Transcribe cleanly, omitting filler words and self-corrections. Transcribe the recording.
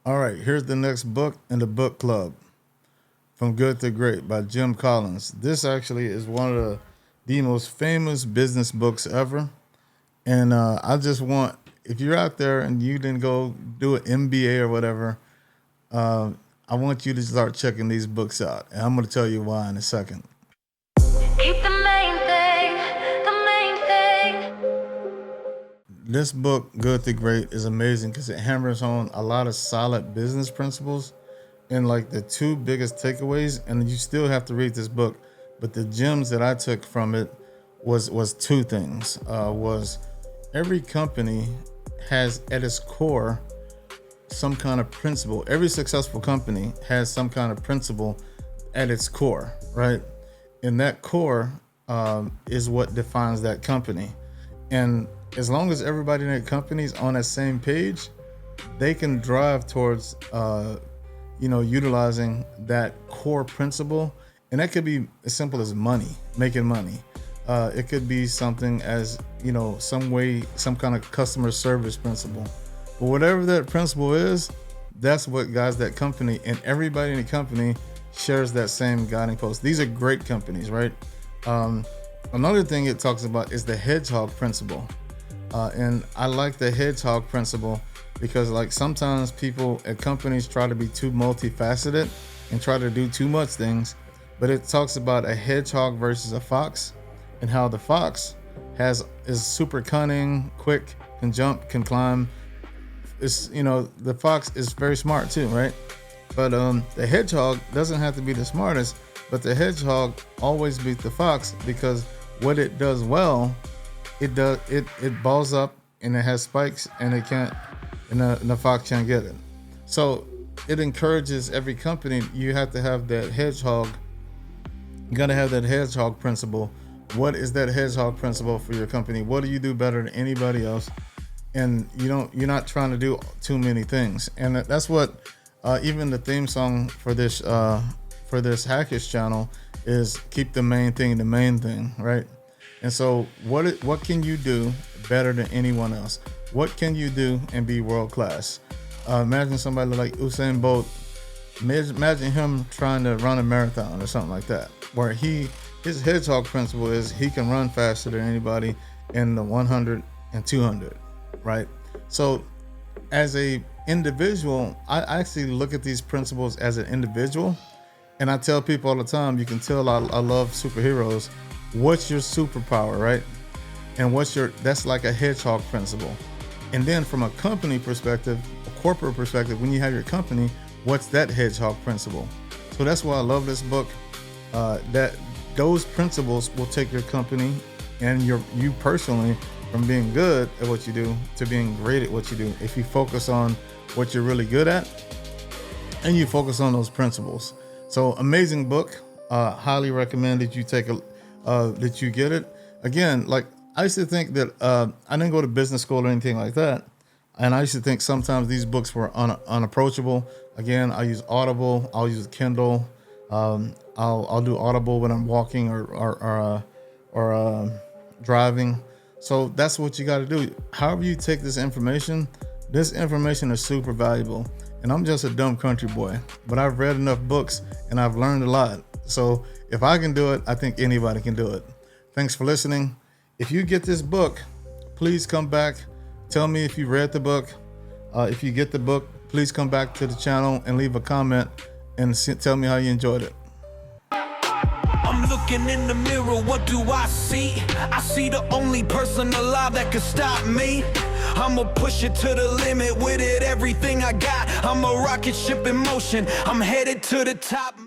All right, here's the next book in the book club, From Good to Great by Jim Collins. This actually is one of the most famous business books ever. And I just want, if you're out there and you didn't go do an MBA or whatever, I want you to start checking these books out. And I'm going to tell you why in a second. Keep the main thing, the main thing. This book, Good to Great, is amazing because it hammers on a lot of solid business principles and like the two biggest takeaways. And you still have to read this book, but the gems that I took from it was two things. Was every company has at its core some kind of principle. Every successful company has some kind of principle at its core, right? And that core is what defines that company. And as long as everybody in that company is on that same page, they can drive towards, utilizing that core principle. And that could be as simple as money, making money. It could be something as, some kind of customer service principle. But whatever that principle is, that's what guides that company. And everybody in the company shares that same guiding post. These are great companies, right? Another thing it talks about is the hedgehog principle. And I like the hedgehog principle because like sometimes people at companies try to be too multifaceted and try to do too much things, but it talks about a hedgehog versus a fox and how the fox is super cunning, quick, can jump, can climb. The fox is very smart too, right? But the hedgehog doesn't have to be the smartest, but the hedgehog always beats the fox because what it does well, it balls up and it has spikes and it can't, and the fox can't get it. So it encourages every company. You have to have that hedgehog. You got to have that hedgehog principle. What is that hedgehog principle for your company? What do you do better than anybody else? And you're not trying to do too many things. And that's what even the theme song for this Hackers channel is keep the main thing, right? And so what can you do better than anyone else? What can you do and be world class? Imagine somebody like Usain Bolt. Imagine him trying to run a marathon or something like that, where his hedgehog principle is he can run faster than anybody in the 100 and 200, right? So as a individual, I actually look at these principles as an individual, and I tell people all the time, you can tell I love superheroes. What's your superpower, right? And that's like a hedgehog principle. And then from a company perspective, a corporate perspective, when you have your company, what's that hedgehog principle? So that's why I love this book. That those principles will take your company and you personally from being good at what you do to being great at what you do. If you focus on what you're really good at and you focus on those principles. So amazing book. Highly recommend that you that you get it. Again, like I used to think that I didn't go to business school or anything like that. And I used to think sometimes these books were unapproachable. Again, I use Audible. I'll use Kindle. I'll do Audible when I'm walking or driving. So that's what you got to do. However you take this information is super valuable. And I'm just a dumb country boy, but I've read enough books and I've learned a lot. So if I can do it, I think anybody can do it. Thanks for listening. If you get this book, please come back. Tell me if you read the book. If you get the book, please come back to the channel and leave a comment and tell me how you enjoyed it. I'm looking in the mirror, what do I see? I see the only person alive that could stop me. I'ma push it to the limit with it, everything I got. I'm a rocket ship in motion, I'm headed to the top.